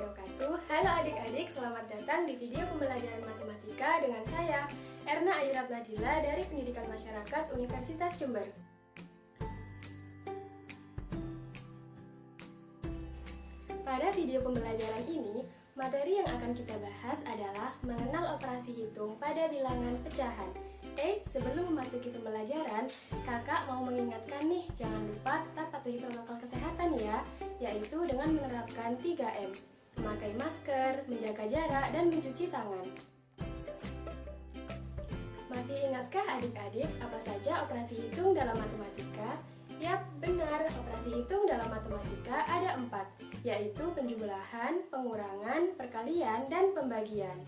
wabarakatuh. Halo adik-adik, selamat datang di video pembelajaran matematika dengan saya, Erna Ayurab Nadila dari Pendidikan Masyarakat Universitas Jember. Pada video pembelajaran ini, materi yang akan kita bahas adalah mengenal operasi hitung pada bilangan pecahan. Sebelum memasuki pembelajaran, kakak mau mengingatkan nih, jangan lupa tetap patuhi protokol kesehatan ya, yaitu dengan menerapkan 3M, memakai masker, menjaga jarak, dan mencuci tangan. Masih ingatkah adik-adik apa saja operasi hitung dalam matematika? Yap, benar, operasi hitung dalam matematika ada 4, yaitu penjumlahan, pengurangan, perkalian, dan pembagian.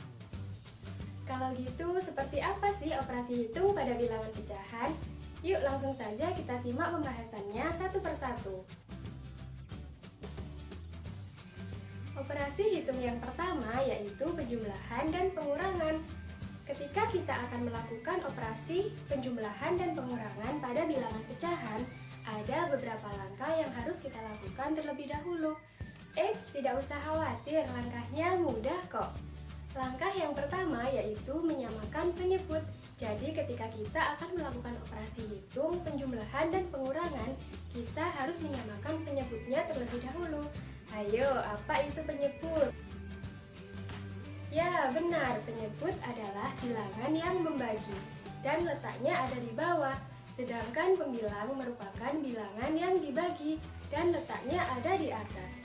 Kalau gitu, seperti apa sih operasi hitung pada bilangan pecahan? Yuk langsung saja kita simak pembahasannya satu persatu. Operasi hitung yang pertama yaitu penjumlahan dan pengurangan. Ketika kita akan melakukan operasi penjumlahan dan pengurangan pada bilangan pecahan, ada beberapa langkah yang harus kita lakukan terlebih dahulu. Tidak usah khawatir, langkahnya mudah kok. Langkah yang pertama yaitu menyamakan penyebut. Jadi ketika kita akan melakukan operasi hitung, penjumlahan, dan pengurangan, kita harus menyamakan penyebutnya terlebih dahulu. Ayo, apa itu penyebut? Ya, benar, penyebut adalah bilangan yang membagi dan letaknya ada di bawah. Sedangkan pembilang merupakan bilangan yang dibagi dan letaknya ada di atas.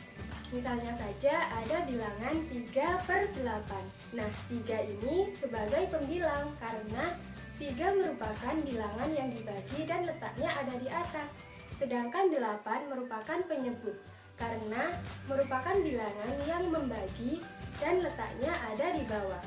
Misalnya saja ada bilangan 3/8. Nah, 3 ini sebagai pembilang karena 3 merupakan bilangan yang dibagi dan letaknya ada di atas. Sedangkan 8 merupakan penyebut karena merupakan bilangan yang membagi dan letaknya ada di bawah.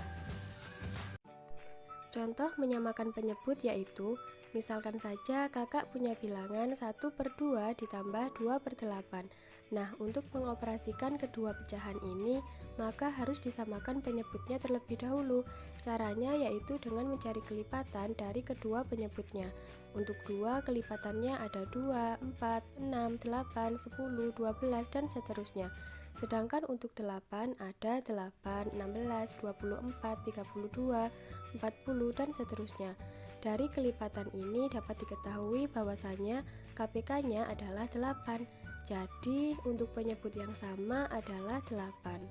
Contoh menyamakan penyebut yaitu, misalkan saja kakak punya bilangan 1/2 ditambah 2/8. Nah, untuk mengoperasikan kedua pecahan ini, maka harus disamakan penyebutnya terlebih dahulu. Caranya yaitu dengan mencari kelipatan dari kedua penyebutnya. Untuk 2, kelipatannya ada 2, 4, 6, 8, 10, 12, dan seterusnya. Sedangkan untuk 8 ada 8, 16, 24, 32, 40, dan seterusnya. Dari kelipatan ini dapat diketahui bahwasanya KPK-nya adalah 8. Jadi, untuk penyebut yang sama adalah 8.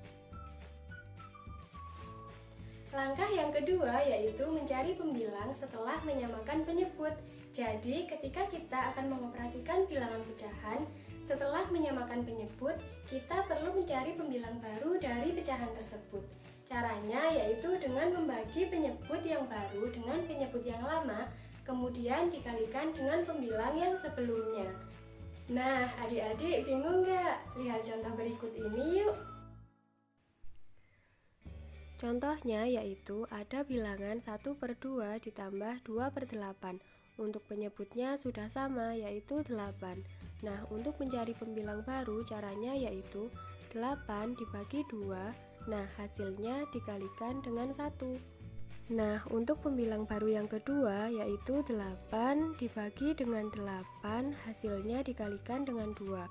Langkah yang kedua yaitu mencari pembilang setelah menyamakan penyebut. Jadi, ketika kita akan mengoperasikan bilangan pecahan, setelah menyamakan penyebut, kita perlu mencari pembilang baru dari pecahan tersebut. Caranya yaitu dengan membagi penyebut yang baru dengan penyebut yang lama, kemudian dikalikan dengan pembilang yang sebelumnya. Nah, adik-adik bingung nggak? Lihat contoh berikut ini yuk. Contohnya yaitu ada bilangan 1/2 ditambah 2/8. Untuk penyebutnya sudah sama, yaitu 8. Nah, untuk mencari pembilang baru caranya yaitu 8 dibagi 2. Nah, hasilnya dikalikan dengan 1. Nah, untuk pembilang baru yang kedua yaitu 8 dibagi dengan 8, hasilnya dikalikan dengan 2.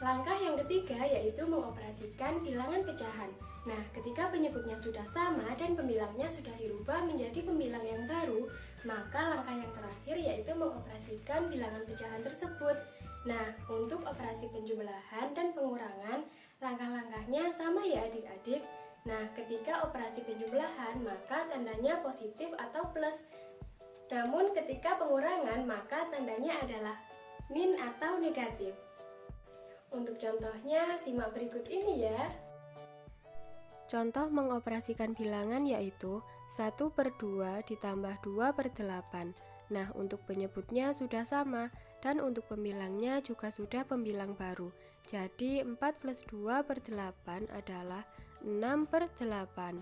Langkah yang ketiga yaitu mengoperasikan bilangan pecahan. Nah, ketika penyebutnya sudah sama dan pembilangnya sudah dirubah menjadi pembilang yang baru, maka langkah yang terakhir yaitu mengoperasikan bilangan pecahan tersebut. Nah, untuk operasi penjumlahan dan pengurangan, langkah-langkahnya sama ya adik-adik. Nah, ketika operasi penjumlahan, maka tandanya positif atau plus. Namun ketika pengurangan, maka tandanya adalah min atau negatif. Untuk contohnya, simak berikut ini ya. Contoh mengoperasikan bilangan yaitu 1/2 ditambah 2/8. Nah, untuk penyebutnya sudah sama, dan untuk pembilangnya juga sudah pembilang baru. Jadi, 4 plus 2/8 adalah 6/8.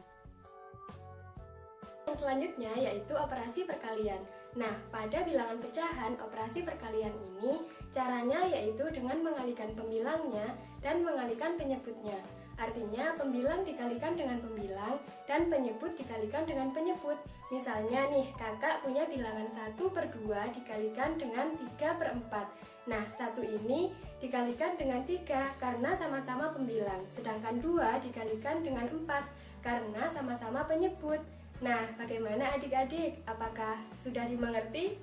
Yang selanjutnya yaitu operasi perkalian. Nah, pada bilangan pecahan, operasi perkalian ini caranya yaitu dengan mengalihkan pembilangnya dan mengalihkan penyebutnya. Artinya pembilang dikalikan dengan pembilang dan penyebut dikalikan dengan penyebut. Misalnya nih, kakak punya bilangan 1/2 dikalikan dengan 3/4. Nah, 1 ini dikalikan dengan 3 karena sama-sama pembilang, sedangkan 2 dikalikan dengan 4 karena sama-sama penyebut. Nah, bagaimana adik-adik? Apakah sudah dimengerti?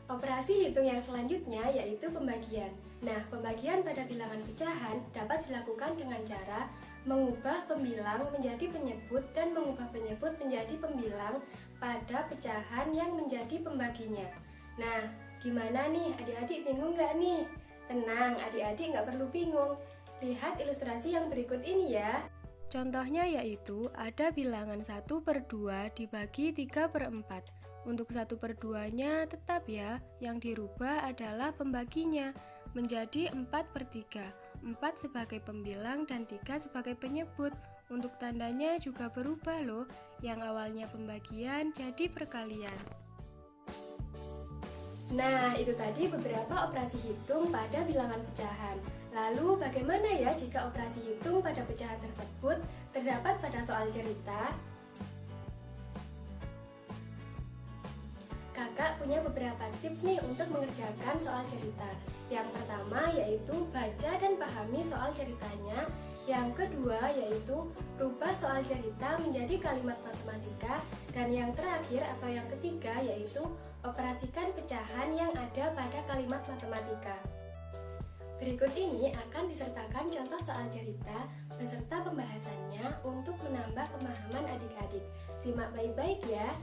Operasi hitung yang selanjutnya yaitu pembagian. Nah, pembagian pada bilangan pecahan dapat dilakukan dengan cara mengubah pembilang menjadi penyebut dan mengubah penyebut menjadi pembilang pada pecahan yang menjadi pembaginya. Nah, gimana nih adik-adik, bingung nggak nih? Tenang, adik-adik nggak perlu bingung. Lihat ilustrasi yang berikut ini ya. Contohnya yaitu ada bilangan 1/2 dibagi 3/4. Untuk 1/2-nya tetap ya, yang dirubah adalah pembaginya menjadi 4/3. 4 sebagai pembilang dan 3 sebagai penyebut. Untuk tandanya juga berubah loh, yang awalnya pembagian jadi perkalian. Nah, itu tadi beberapa operasi hitung pada bilangan pecahan. Lalu bagaimana ya jika operasi hitung pada pecahan tersebut terdapat pada soal cerita? Kakak punya beberapa tips nih untuk mengerjakan soal cerita. Yang pertama yaitu baca dan pahami soal ceritanya. Yang kedua yaitu rubah soal cerita menjadi kalimat matematika. Dan yang terakhir atau yang ketiga yaitu operasikan pecahan yang ada pada kalimat matematika. Berikut ini akan disertakan contoh soal cerita beserta pembahasannya untuk menambah pemahaman adik-adik. Simak baik-baik ya.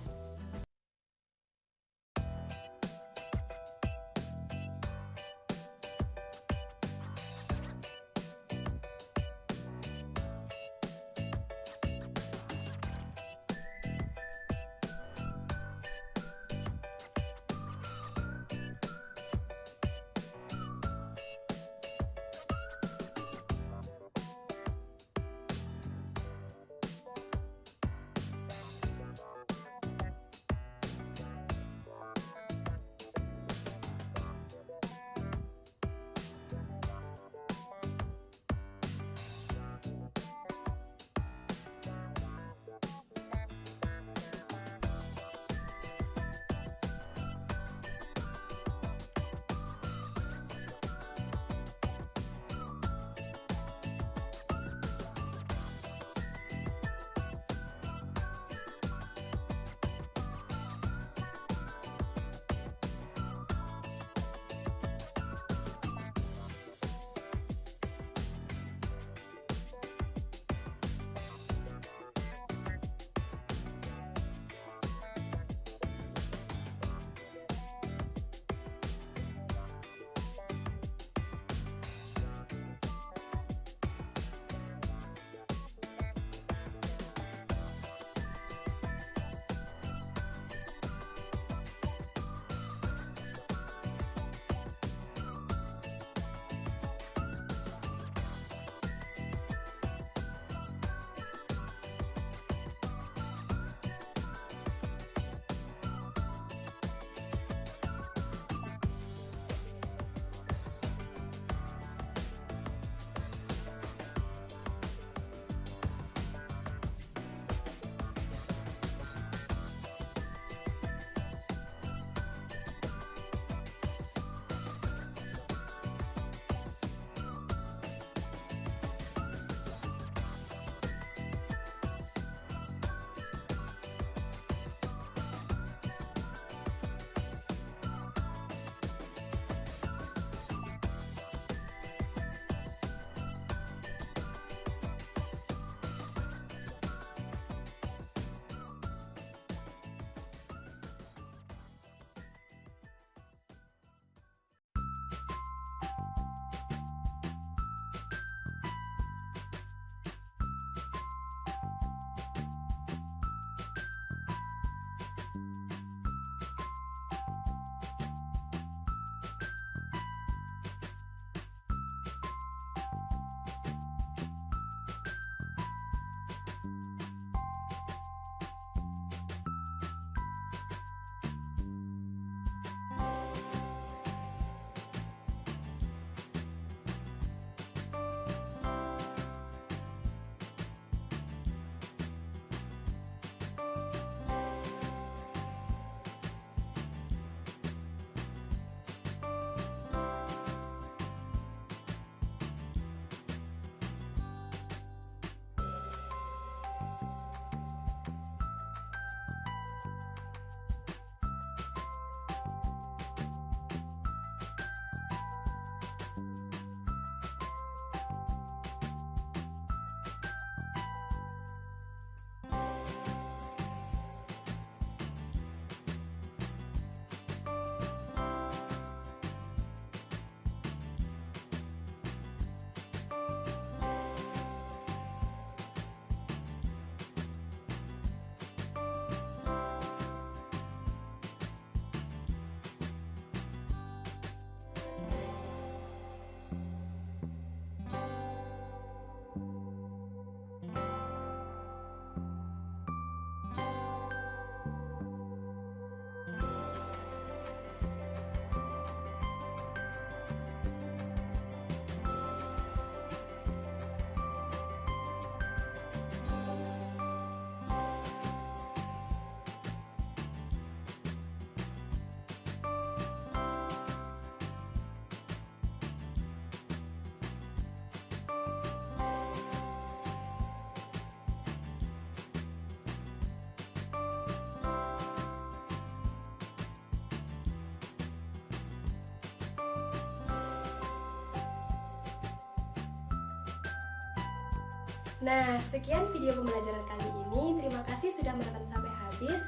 Nah, sekian video pembelajaran kali ini. Terima kasih sudah menonton sampai habis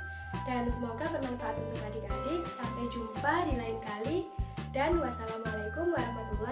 dan semoga bermanfaat untuk adik-adik. Sampai jumpa di lain kali dan wassalamualaikum warahmatullahi wabarakatuh.